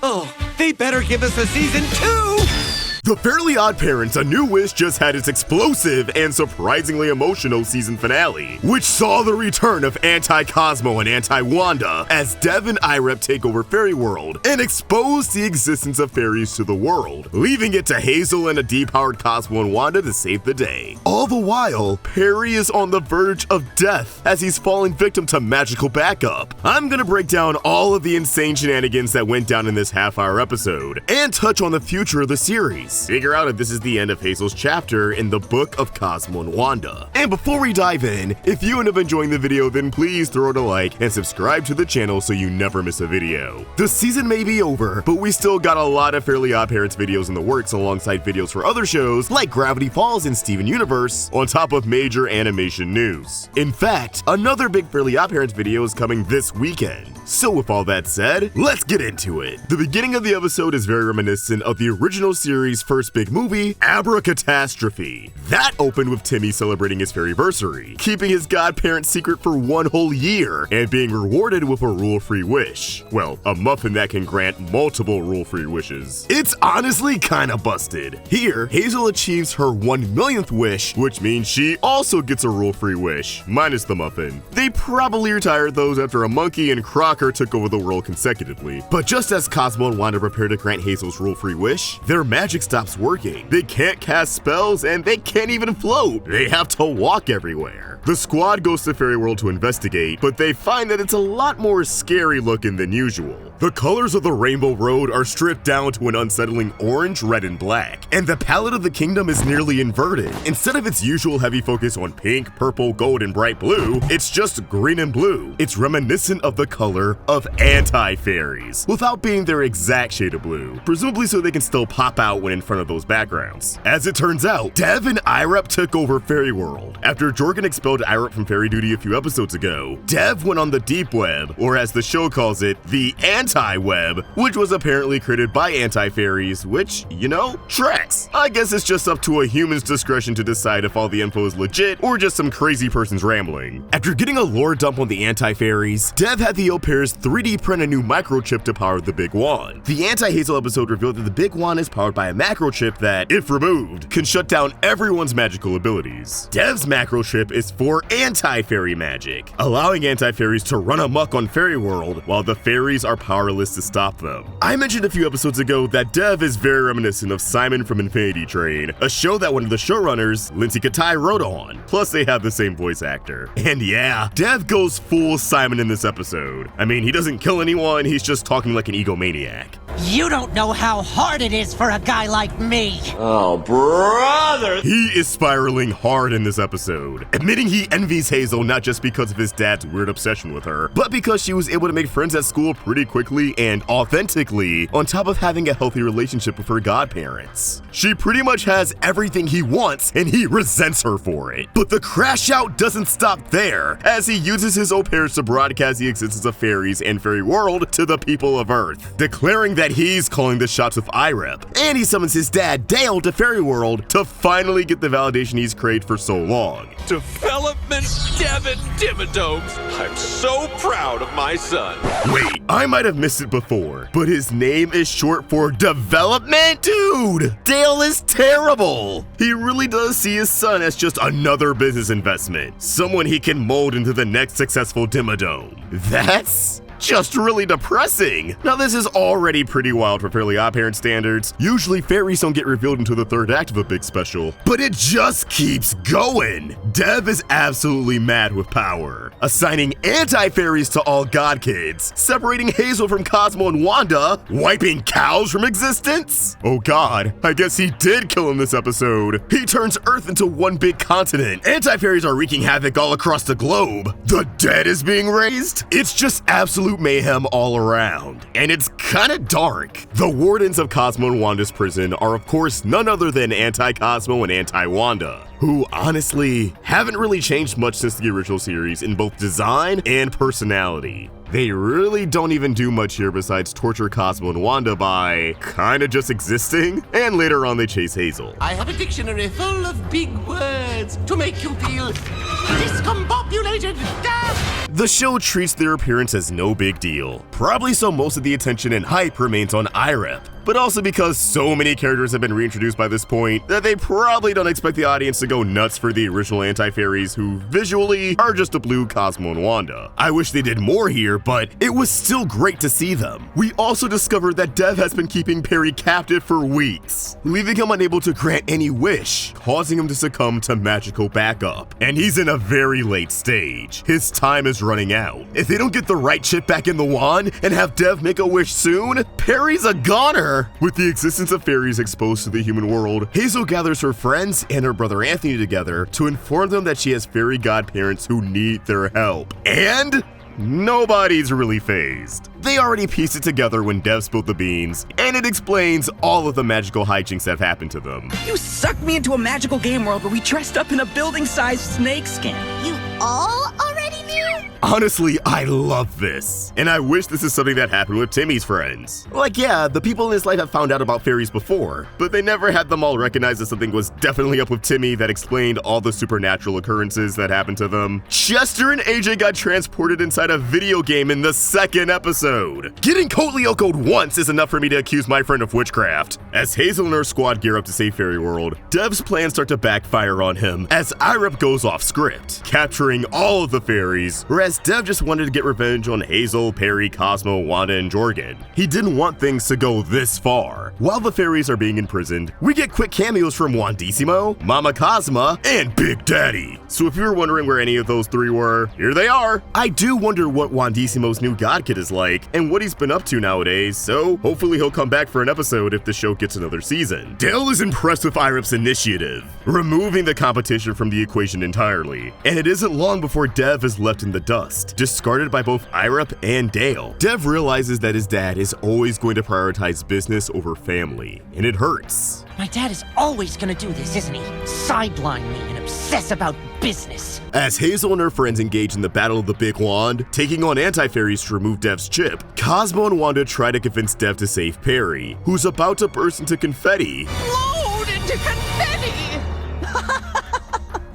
Oh, they better give us a season 2! The Fairly OddParents: A New Wish just had its explosive and surprisingly emotional season finale, which saw the return of Anti-Cosmo and Anti-Wanda as Dev and Irep take over Fairy World and expose the existence of fairies to the world, leaving it to Hazel and a depowered Cosmo and Wanda to save the day. All the while, Peri is on the verge of death as he's falling victim to magical backup. I'm gonna break down all of the insane shenanigans that went down in this half-hour episode and touch on the future of the series. Figure out if this is the end of Hazel's chapter in the book of Cosmo and Wanda. And before we dive in, if you end up enjoying the video, then please throw it a like and subscribe to the channel so you never miss a video. The season may be over, but we still got a lot of Fairly OddParents videos in the works alongside videos for other shows like Gravity Falls and Steven Universe, on top of major animation news. In fact, another big Fairly OddParents video is coming this weekend. So with all that said, let's get into it. The beginning of the episode is very reminiscent of the original series' first big movie, Abracatastrophe. That opened with Timmy celebrating his fairyversary, keeping his godparents secret for 1 whole year, and being rewarded with a rule-free wish. Well, a muffin that can grant multiple rule-free wishes. It's honestly kinda busted. Here, Hazel achieves her 1 millionth wish, which means she also gets a rule-free wish, minus the muffin. They probably retired those after a monkey and Crocker took over the world consecutively. But just as Cosmo and Wanda prepare to grant Hazel's rule-free wish, their magic stops working. They can't cast spells and they can't even float. They have to walk everywhere. The squad goes to Fairy World to investigate, but they find that it's a lot more scary looking than usual. The colors of the Rainbow Road are stripped down to an unsettling orange, red, and black, and the palette of the kingdom is nearly inverted. Instead of its usual heavy focus on pink, purple, gold, and bright blue, it's just green and blue. It's reminiscent of the color of anti-fairies, without being their exact shade of blue, presumably so they can still pop out when in front of those backgrounds. As it turns out, Dev and Irep took over Fairy World. After Jorgen expelled Irep from fairy duty a few episodes ago, Dev went on the deep web, or as the show calls it, the anti-web, which was apparently created by anti-fairies, which, you know, tracks. I guess it's just up to a human's discretion to decide if all the info is legit or just some crazy person's rambling. After getting a lore dump on the anti-fairies, Dev had the au pairs 3D print a new microchip to power the Big Wand. The Anti-Hazel episode revealed that the Big Wand is powered by a macrochip that, if removed, can shut down everyone's magical abilities. Dev's macrochip is for anti-fairy magic, allowing anti-fairies to run amok on Fairy World while the fairies are powerless to stop them. I mentioned a few episodes ago that Dev is very reminiscent of Simon from Infinity Train, a show that one of the showrunners, Lindsay Katai, wrote on. Plus they have the same voice actor. And yeah, Dev goes full Simon in this episode. I mean, he doesn't kill anyone, he's just talking like an egomaniac. You don't know how hard it is for a guy like me. Oh, brother! He is spiraling hard in this episode, admitting he envies Hazel not just because of his dad's weird obsession with her, but because she was able to make friends at school pretty quickly and authentically, on top of having a healthy relationship with her godparents. She pretty much has everything he wants, and he resents her for it. But the crash out doesn't stop there, as he uses his au pairs to broadcast the existence of fairies and Fairy World to the people of Earth, declaring that he's calling the shots with Irep. And he summons his dad, Dale, to Fairy World to finally get the validation he's craved for so long. Development Dev Dimmadomes. I'm so proud of my son. Wait, I might have missed it before, but his name is short for development? Dude, Dale is terrible. He really does see his son as just another business investment, someone he can mold into the next successful Dimmadome. That's just really depressing. Now this is already pretty wild for Fairly OddParents standards. Usually fairies don't get revealed until the 3rd act of a big special, but it just keeps going. Dev is absolutely mad with power, assigning anti-fairies to all god kids, separating Hazel from Cosmo and Wanda, wiping cows from existence. Oh god, I guess he did kill him this episode. He turns Earth into one big continent. Anti-fairies are wreaking havoc all across the globe. The dead is being raised. It's just absolute mayhem all around, and it's kinda dark. The wardens of Cosmo and Wanda's prison are of course none other than Anti-Cosmo and Anti-Wanda, who honestly haven't really changed much since the original series in both design and personality. They really don't even do much here besides torture Cosmo and Wanda by kinda just existing, and later on they chase Hazel. I have a dictionary full of big words to make you feel discombobulated. The show treats their appearance as no big deal, probably so most of the attention and hype remains on Irep, but also because so many characters have been reintroduced by this point that they probably don't expect the audience to go nuts for the original anti-fairies who visually are just a blue Cosmo and Wanda. I wish they did more here, but it was still great to see them. We also discovered that Dev has been keeping Peri captive for weeks, leaving him unable to grant any wish, causing him to succumb to magical backup. And he's in a very late stage. His time is running out. If they don't get the right chip back in the wand and have Dev make a wish soon, Peri's a goner. With the existence of fairies exposed to the human world, Hazel gathers her friends and her brother Anthony together to inform them that she has fairy godparents who need their help. And nobody's really fazed. They already pieced it together when Dev spilled the beans, and it explains all of the magical hijinks that have happened to them. You sucked me into a magical game world where we dressed up in a building-sized snake skin. You all already knew? Honestly, I love this, and I wish this is something that happened with Timmy's friends. Like, yeah, the people in his life have found out about fairies before, but they never had them all recognize that something was definitely up with Timmy that explained all the supernatural occurrences that happened to them. Chester and AJ got transported inside a video game in the second episode. Getting Coat Lyoko'd once is enough for me to accuse my friend of witchcraft. As Hazel and her squad gear up to save Fairy World, Dev's plans start to backfire on him as Irep goes off script, capturing all of the fairies, whereas Dev just wanted to get revenge on Hazel, Peri, Cosmo, Wanda, and Jorgen. He didn't want things to go this far. While the fairies are being imprisoned, we get quick cameos from Wandissimo, Mama Cosma, and Big Daddy. So if you were wondering where any of those three were, here they are. I do wonder what Wandissimo's new god kid is like, and what he's been up to nowadays, so hopefully he'll come back for an episode if the show gets another season. Dale is impressed with Irep's initiative, removing the competition from the equation entirely, and it isn't long before Dev is left in the dust, discarded by both Irep and Dale. Dev realizes that his dad is always going to prioritize business over family, and it hurts. My dad is always gonna do this, isn't he? Sideline me and obsess about business. As Hazel and her friends engage in the Battle of the Big Wand, taking on anti-fairies to remove Dev's chip, Cosmo and Wanda try to convince Dev to save Peri, who's about to burst into confetti. Load into confetti!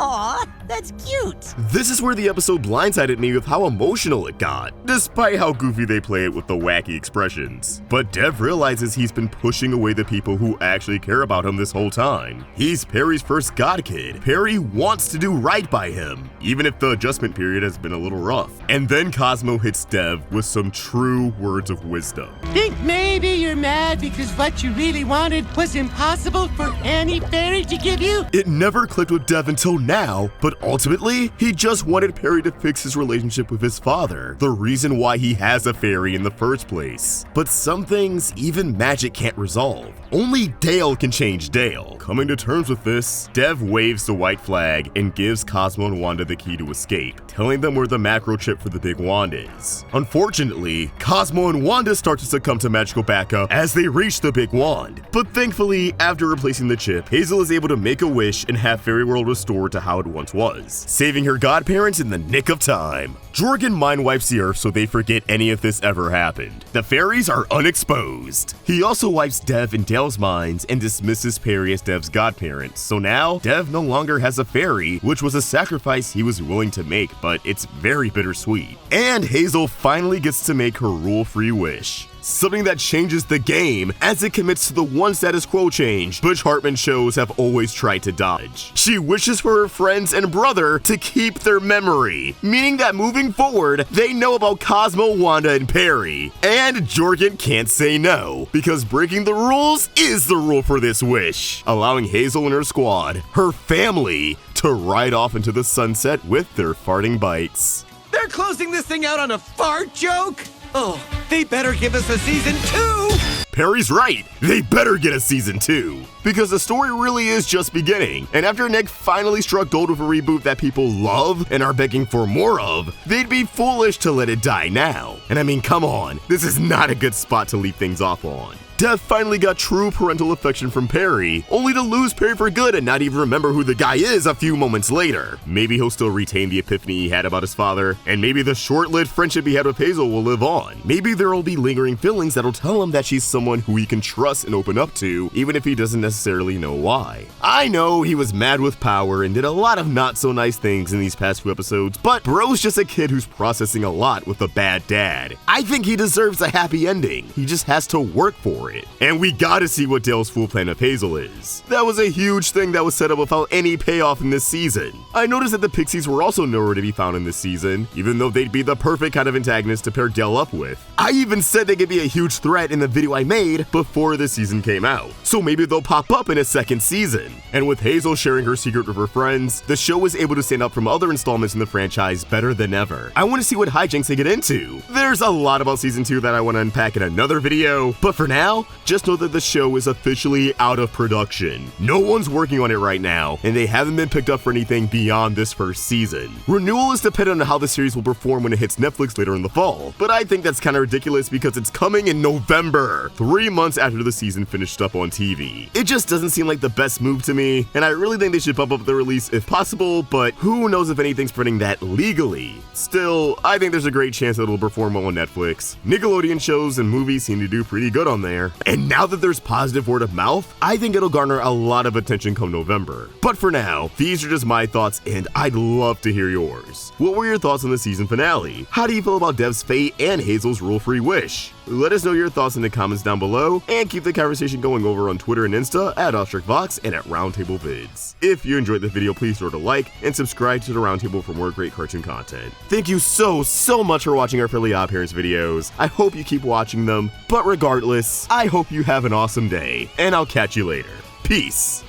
Aw, that's cute. This is where the episode blindsided me with how emotional it got, despite how goofy they play it with the wacky expressions. But Dev realizes he's been pushing away the people who actually care about him this whole time. He's Peri's first god kid. Peri wants to do right by him, even if the adjustment period has been a little rough. And then Cosmo hits Dev with some true words of wisdom. Think maybe you're mad because what you really wanted was impossible for any fairy to give you? It never clicked with Dev until now, but ultimately, he just wanted Peri to fix his relationship with his father, the reason why he has a fairy in the first place. But some things even magic can't resolve. Only Dale can change Dale. Coming to terms with this, Dev waves the white flag and gives Cosmo and Wanda the key to escape, telling them where the macro chip for the big wand is. Unfortunately, Cosmo and Wanda start to succumb to magical backup as they reach the big wand. But thankfully, after replacing the chip, Hazel is able to make a wish and have Fairy World restored to how it once was, saving her godparents in the nick of time. Jorgen mind wipes the earth so they forget any of this ever happened. The fairies are unexposed. He also wipes Dev and Dale's minds and dismisses Peri as Dev's godparents, so now Dev no longer has a fairy, which was a sacrifice he was willing to make, but it's very bittersweet. And Hazel finally gets to make her rule-free wish, something that changes the game as it commits to the one status quo change Butch Hartman shows have always tried to dodge. She wishes for her friends and brother to keep their memory, meaning that moving forward, they know about Cosmo, Wanda, and Peri. And Jorgen can't say no, because breaking the rules is the rule for this wish, allowing Hazel and her squad, her family, to ride off into the sunset with their farting bites. They're closing this thing out on a fart joke? Oh, they better give us a season 2! Peri's right, they better get a season 2, because the story really is just beginning, and after Nick finally struck gold with a reboot that people love and are begging for more of, they'd be foolish to let it die now. And I mean, come on, this is not a good spot to leave things off on. Dev finally got true parental affection from Peri, only to lose Peri for good and not even remember who the guy is a few moments later. Maybe he'll still retain the epiphany he had about his father, and maybe the short-lived friendship he had with Hazel will live on. Maybe there'll be lingering feelings that'll tell him that she's someone who he can trust and open up to, even if he doesn't necessarily know why. I know he was mad with power and did a lot of not so nice things in these past few episodes, but bro's just a kid who's processing a lot with a bad dad. I think he deserves a happy ending. He just has to work for it. And we gotta see what Dale's full plan of Hazel is. That was a huge thing that was set up without any payoff in this season. I noticed that the Pixies were also nowhere to be found in this season, even though they'd be the perfect kind of antagonist to pair Dale up with. I even said they could be a huge threat in the video I made before the season came out, so maybe they'll pop up in a second season. And with Hazel sharing her secret with her friends, the show was able to stand up from other installments in the franchise better than ever. I want to see what hijinks they get into. There's a lot about season 2 that I want to unpack in another video, but for now, just know that the show is officially out of production. No one's working on it right now, and they haven't been picked up for anything beyond this first season. Renewal is dependent on how the series will perform when it hits Netflix later in the fall, but I think that's kind of ridiculous because it's coming in November, 3 months after the season finished up on TV. It just doesn't seem like the best move to me, and I really think they should bump up the release if possible, but who knows if anything's preventing that legally. Still, I think there's a great chance that it'll perform well on Netflix. Nickelodeon shows and movies seem to do pretty good on there, and now that there's positive word of mouth, I think it'll garner a lot of attention come November. But for now, these are just my thoughts, and I'd love to hear yours. What were your thoughts on the season finale? How do you feel about Dev's fate and Hazel's rule-free wish? Let us know your thoughts in the comments down below, and keep the conversation going over on Twitter and Insta at AwestruckVox and at Roundtable Vids. If you enjoyed the video, please throw it a like and subscribe to the Roundtable for more great cartoon content. Thank you so much for watching our Fairly OddParents videos. I hope you keep watching them, but regardless, I hope you have an awesome day, and I'll catch you later. Peace!